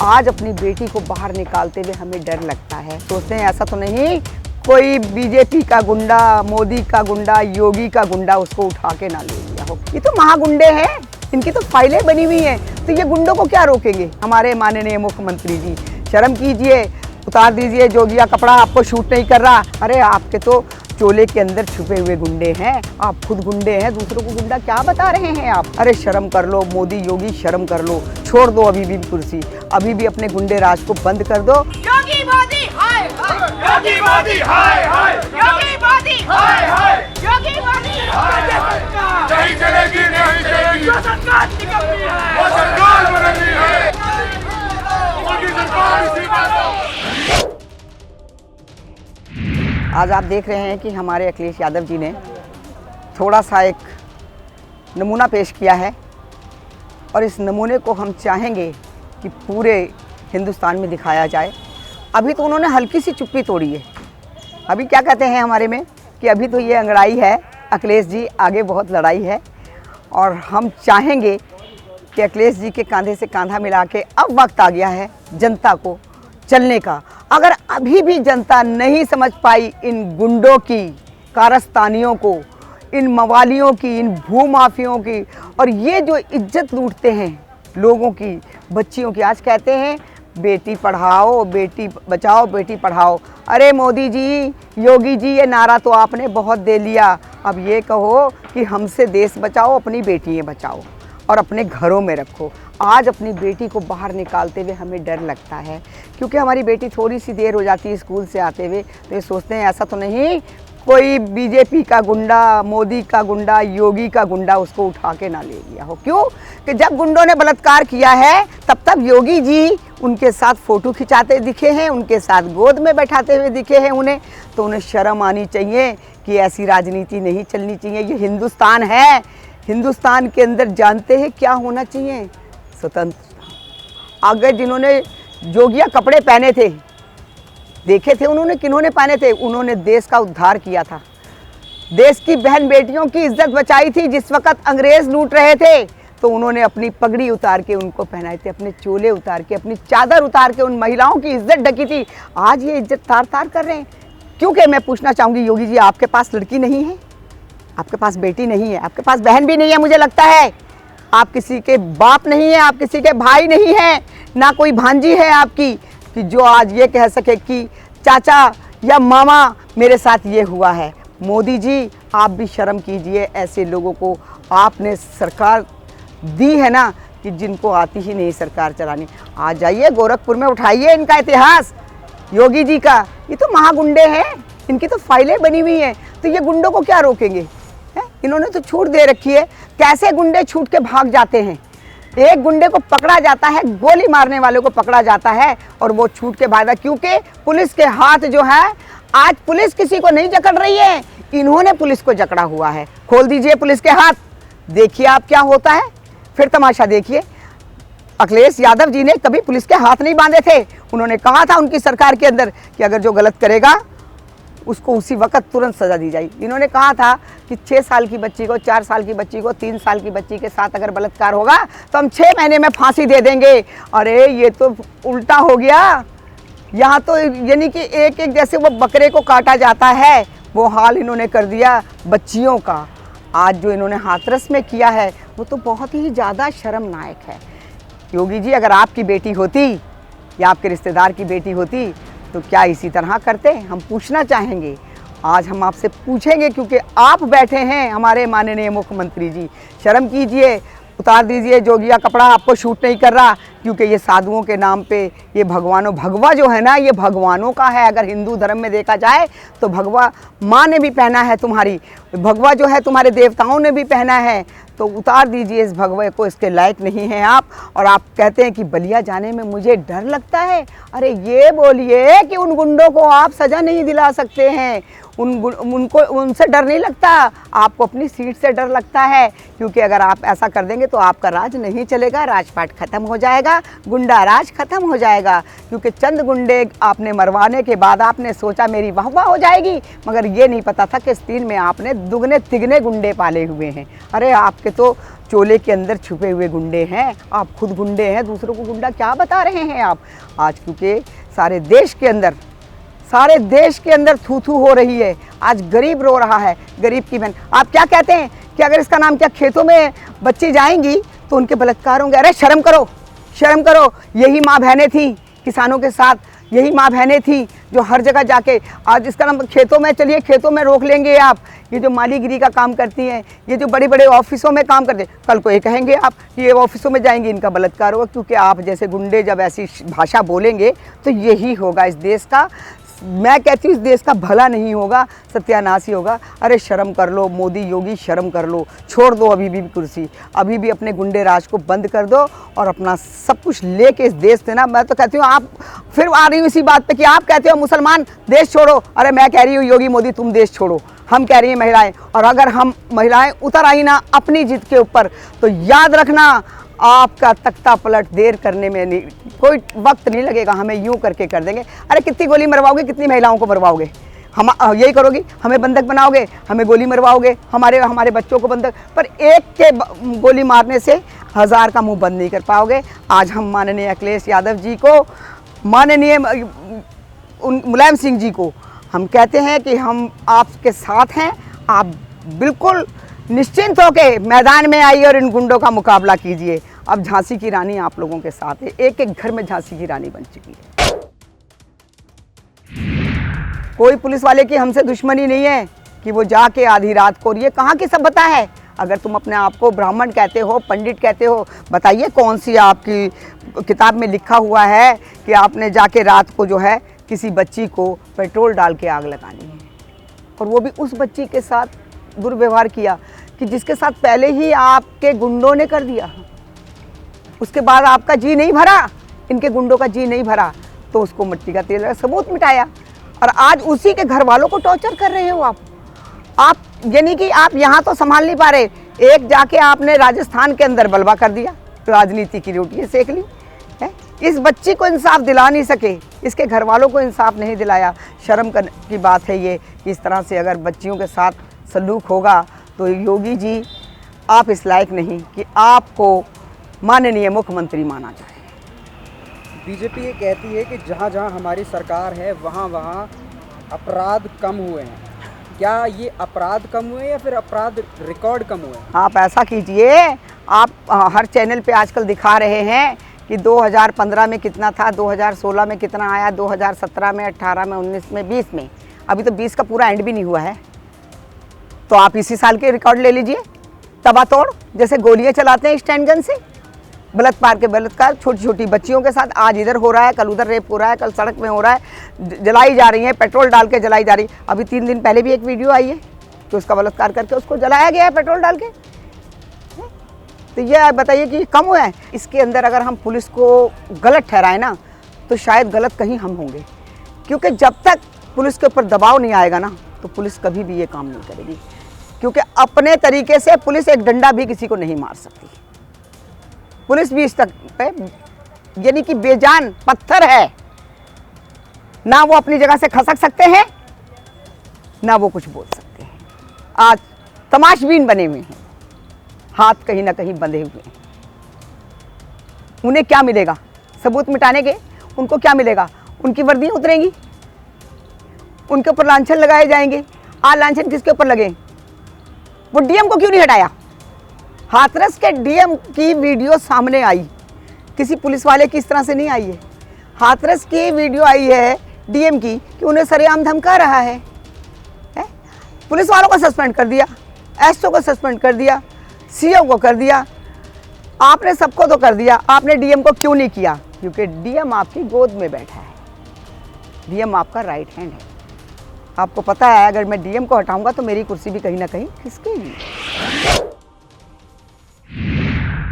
आज अपनी बेटी को बाहर निकालते हुए हमें डर लगता है। सोचते हैं ऐसा तो नहीं कोई बीजेपी का गुंडा, मोदी का गुंडा, योगी का गुंडा उसको उठा के ना ले लिया हो। ये तो महागुंडे हैं, इनकी तो फाइलें बनी हुई हैं, तो ये गुंडों को क्या रोकेंगे। हमारे माननीय मुख्यमंत्री जी शर्म कीजिए, उतार दीजिए जोगिया कपड़ा, आपको शूट नहीं कर रहा। अरे आपके तो चोले के अंदर छुपे हुए गुंडे हैं, आप खुद गुंडे हैं, दूसरों को गुंडा क्या बता रहे हैं आप। अरे शर्म कर लो मोदी योगी, शर्म कर लो, छोड़ दो अभी भी कुर्सी, अभी भी अपने गुंडे राज को बंद कर दो। योगी मोदी हाय हाय, योगी मोदी हाय हाय, योगी मोदी हाय हाय, योगी मोदी हाय हाय। नहीं चलेगी, नहीं चलेगी, जो सरकार निकलनी है वो सरकार बननी है, मोदी सरकार इसी बात। आज आप देख रहे हैं कि हमारे अखिलेश यादव जी ने थोड़ा सा एक नमूना पेश किया है और इस नमूने को हम चाहेंगे कि पूरे हिंदुस्तान में दिखाया जाए। अभी तो उन्होंने हल्की सी चुप्पी तोड़ी है। अभी क्या कहते हैं हमारे में कि अभी तो ये अंगड़ाई है अखिलेश जी, आगे बहुत लड़ाई है। और हम चाहेंगे कि अखिलेश जी के कंधे से कंधा मिला के अब वक्त आ गया है जनता को चलने का। अगर अभी भी जनता नहीं समझ पाई इन गुंडों की, कारस्तानियों को, इन मवालियों की, इन भूमाफियों की, और ये जो इज्जत लूटते हैं लोगों की, बच्चियों की। आज कहते हैं बेटी पढ़ाओ, बेटी बचाओ, बेटी पढ़ाओ। अरे मोदी जी, योगी जी, ये नारा तो आपने बहुत दे लिया। अब ये कहो कि हमसे देश बचाओ, अपनी बेटियाँ बचाओ और अपने घरों में रखो। आज अपनी बेटी को बाहर निकालते हुए हमें डर लगता है, क्योंकि हमारी बेटी थोड़ी सी देर हो जाती है स्कूल से आते हुए, तो ये सोचते हैं ऐसा तो नहीं कोई बीजेपी का गुंडा, मोदी का गुंडा, योगी का गुंडा उसको उठा के ना ले लिया हो। क्यों कि जब गुंडों ने बलात्कार किया है तब योगी जी उनके साथ फ़ोटो खिंचाते दिखे हैं, उनके साथ गोद में बैठाते हुए दिखे हैं उन्हें। तो उन्हें शर्म आनी चाहिए कि ऐसी राजनीति नहीं चलनी चाहिए। ये हिंदुस्तान है, हिंदुस्तान के अंदर जानते हैं क्या होना चाहिए, स्वतंत्रता। अगर जिन्होंने जोगिया कपड़े पहने थे, देखे थे उन्होंने किन्होंने पहने थे, उन्होंने देश का उद्धार किया था, देश की बहन बेटियों की इज्जत बचाई थी। जिस वक्त अंग्रेज लूट रहे थे तो उन्होंने अपनी पगड़ी उतार के उनको पहनाए थे, अपने चोले उतार के, अपनी चादर उतार के उन महिलाओं की इज्जत ढकी थी। आज ये इज्जत तार तार कर रहे हैं। क्योंकि मैं पूछना चाहूँगी योगी जी, आपके पास लड़की नहीं है, आपके पास बेटी नहीं है, आपके पास बहन भी नहीं है, मुझे लगता है आप किसी के बाप नहीं है, आप किसी के भाई नहीं है, ना कोई भांजी है आपकी कि जो आज ये कह सके कि चाचा या मामा मेरे साथ ये हुआ है। मोदी जी आप भी शर्म कीजिए, ऐसे लोगों को आपने सरकार दी है ना कि जिनको आती ही नहीं सरकार चलानी। आ जाइए गोरखपुर में, उठाइए इनका इतिहास योगी जी का। ये तो महागुंडे हैं, इनकी तो फाइलें बनी हुई हैं, तो ये गुंडों को क्या रोकेंगे। इन्होंने तो छूट दे रखी है। कैसे गुंडे छूट के भाग जाते हैं। एक गुंडे को पकड़ा जाता है, गोली मारने वाले को पकड़ा जाता है और वो छूट के भागा, क्योंकि पुलिस के हाथ जो है, आज पुलिस किसी को नहीं जकड़ रही है, इन्होंने पुलिस को जकड़ा हुआ है। खोल दीजिए पुलिस के हाथ, देखिए आप क्या होता है, फिर तमाशा देखिए। अखिलेश यादव जी ने कभी पुलिस के हाथ नहीं बांधे थे। उन्होंने कहा था उनकी सरकार के अंदर कि अगर जो गलत करेगा उसको उसी वक्त तुरंत सज़ा दी जाएगी। इन्होंने कहा था कि 6 साल की बच्ची को, 4 साल की बच्ची को, 3 साल की बच्ची के साथ अगर बलात्कार होगा तो हम 6 महीने में फांसी दे देंगे। अरे ये तो उल्टा हो गया। यहाँ तो यानी कि एक एक जैसे वो बकरे को काटा जाता है वो हाल इन्होंने कर दिया बच्चियों का। आज जो इन्होंने हाथरस में किया है वो तो बहुत ही ज़्यादा शर्मनाक है। योगी जी, अगर आपकी बेटी होती या आपके रिश्तेदार की बेटी होती तो क्या इसी तरह करते, हम पूछना चाहेंगे। आज हम आपसे पूछेंगे क्योंकि आप बैठे हैं हमारे माननीय मुख्यमंत्री जी। शर्म कीजिए, उतार दीजिए जोगिया कपड़ा, आपको शूट नहीं कर रहा, क्योंकि ये साधुओं के नाम पे ये भगवा जो है ना, ये भगवानों का है। अगर हिंदू धर्म में देखा जाए तो भगवा माँ ने भी पहना है, तुम्हारी भगवा जो है तुम्हारे देवताओं ने भी पहना है। तो उतार दीजिए इस भगवे को, इसके लायक नहीं हैं आप। और आप कहते हैं कि बलिया जाने में मुझे डर लगता है। अरे ये बोलिए कि उन गुंडों को आप सज़ा नहीं दिला सकते हैं, उनसे डर नहीं लगता, आपको अपनी सीट से डर लगता है। क्योंकि अगर आप ऐसा कर देंगे तो आपका राज नहीं चलेगा, राजपाट खत्म हो जाएगा। जाएगा, गुंडा राज खत्म हो जाएगा। क्योंकि चंद गुंडे आपने मरवाने के बाद आपने सोचा मेरी वाहवाह हो जाएगी, मगर ये नहीं पता था कि इस 3 में आपने दुगने तिगने गुंडे पाले हुए हैं। अरे आपके तो चोले के अंदर छुपे हुए गुंडे हैं, आप खुद गुंडे हैं, दूसरों को गुंडा क्या बता रहे हैं आप। आज क्योंकि सारे देश के अंदर थू थू हो रही है, आज गरीब रो रहा है, गरीब की बहन। आप क्या कहते हैं कि अगर इसका नाम क्या खेतों में बच्ची जाएंगी तो उनके बलात्कार होंगे। अरे शर्म करो, शर्म करो। यही माँ बहनें थी किसानों के साथ, यही माँ बहनें थी जो हर जगह जाके, आज इसका नाम खेतों में, चलिए खेतों में रोक लेंगे आप, ये जो मालीगिरी का काम करती हैं, ये जो बड़े बड़े ऑफिसों में काम करते हैं, कल को ये कहेंगे आप कि ये ऑफिसों में जाएंगे इनका बलात्कार होगा। क्योंकि आप जैसे गुंडे जब ऐसी भाषा बोलेंगे तो यही होगा इस देश का। मैं कहती हूँ इस देश का भला नहीं होगा, सत्यानाश ही होगा। अरे शर्म कर लो मोदी योगी, शर्म कर लो, छोड़ दो अभी भी कुर्सी, अभी भी अपने गुंडे राज को बंद कर दो और अपना सब कुछ लेके इस देश से ना। मैं तो कहती हूँ, आप फिर आ रही हूँ इसी बात पे कि आप कहते हो मुसलमान देश छोड़ो, अरे मैं कह रही हूँ योगी मोदी तुम देश छोड़ो। हम कह रही हैं महिलाएं, और अगर हम महिलाएं उतर आई ना अपनी जिद के ऊपर तो याद रखना आपका तख्ता पलट देर करने में नहीं, कोई वक्त नहीं लगेगा, हमें यूं करके कर देंगे। अरे कितनी गोली मरवाओगे, कितनी महिलाओं को मरवाओगे, हम यही करोगी, हमें बंधक बनाओगे, हमें गोली मरवाओगे, हमारे बच्चों को बंधक। पर एक के गोली मारने से 1000 का मुंह बंद नहीं कर पाओगे। आज हम माननीय अखिलेश यादव जी को, माननीय मुलायम सिंह जी को हम कहते हैं कि हम आपके साथ हैं। आप बिल्कुल निश्चिंत होकर मैदान में आइए और इन गुंडों का मुकाबला कीजिए। अब झांसी की रानी आप लोगों के साथ है, एक एक घर में झांसी की रानी बन चुकी है। कोई पुलिस वाले की हमसे दुश्मनी नहीं है कि वो जाके आधी रात को, ये कहाँ की सभ्यता है। अगर तुम अपने आप को ब्राह्मण कहते हो, पंडित कहते हो, बताइए कौन सी आपकी किताब में लिखा हुआ है कि आपने जाके रात को जो है किसी बच्ची को पेट्रोल डाल के आग लगानी है, और वो भी उस बच्ची के साथ दुर्व्यवहार किया कि जिसके साथ पहले ही आपके गुंडों ने कर दिया। उसके बाद आपका जी नहीं भरा, इनके गुंडों का जी नहीं भरा, तो उसको मिट्टी का तेल लगा सबूत मिटाया, और आज उसी के घर वालों को टॉर्चर कर रहे हो आप। यानी कि आप यहाँ तो संभाल नहीं पा रहे, एक जाके आपने राजस्थान के अंदर बलवा कर दिया, राजनीति की रोटियाँ सेक ली है। इस बच्ची को इंसाफ दिला नहीं सके, इसके घर वालों को इंसाफ नहीं दिलाया। शर्म की बात है ये कि इस तरह से अगर बच्चियों के साथ सलूक होगा तो योगी जी आप इस लायक नहीं कि आपको माननीय मुख्यमंत्री माना जाए। बीजेपी ये कहती है कि जहाँ जहाँ हमारी सरकार है वहाँ वहाँ अपराध कम हुए हैं। क्या ये अपराध कम हुए या फिर अपराध रिकॉर्ड कम हुए? आप ऐसा कीजिए, आप हर चैनल पे आजकल दिखा रहे हैं कि 2015 में कितना था, 2016 में कितना आया, 2017 में, 18 में, 19 में, 20 में, अभी तो 20 का पूरा एंड भी नहीं हुआ है। तो आप इसी साल के रिकॉर्ड ले लीजिए, तबातोड़, जैसे गोलियां चलाते हैं स्टैंड गन से, बलात्कार के बलात्कार छोटी छोटी बच्चियों के साथ, आज इधर हो रहा है, कल उधर रेप हो रहा है, कल सड़क में हो रहा है, जलाई जा रही है, पेट्रोल डाल के जलाई जा रही। अभी 3 दिन पहले भी एक वीडियो आई है कि उसका बलात्कार करके उसको जलाया गया है पेट्रोल डाल के। तो ये बताइए कि कम हुआ है? इसके अंदर अगर हम पुलिस को गलत ठहराए ना तो शायद गलत कहीं हम होंगे, क्योंकि जब तक पुलिस के ऊपर दबाव नहीं आएगा ना तो पुलिस कभी भी ये काम नहीं करेगी। क्योंकि अपने तरीके से पुलिस एक डंडा भी किसी को नहीं मार सकती। पुलिस भी इस तक पे यानी कि बेजान पत्थर है, ना वो अपनी जगह से खसक सकते हैं ना वो कुछ बोल सकते हैं। आज तमाशबीन बने हुए हैं, हाथ कहीं ना कहीं बंधे हुए हैं। उन्हें क्या मिलेगा सबूत मिटाने के? उनको क्या मिलेगा? उनकी वर्दियां उतरेंगी, उनके ऊपर लांछन लगाए जाएंगे। आज लांछन किसके ऊपर लगे? वो डीएम को क्यों नहीं हटाया? हाथरस के डीएम की वीडियो सामने आई, किसी पुलिस वाले की इस तरह से नहीं आई है। हाथरस की वीडियो आई है डीएम की कि उन्हें सरेआम धमका रहा है? पुलिस वालों को सस्पेंड कर दिया, एसओ को सस्पेंड कर दिया, सीओ को कर दिया, आपने सबको तो कर दिया, आपने डीएम को क्यों नहीं किया? क्योंकि डीएम आपकी गोद में बैठा है, डीएम आपका राइट हैंड है। आपको पता है अगर मैं डीएम को हटाऊंगा तो मेरी कुर्सी भी कहीं ना कहीं खिसकेगी।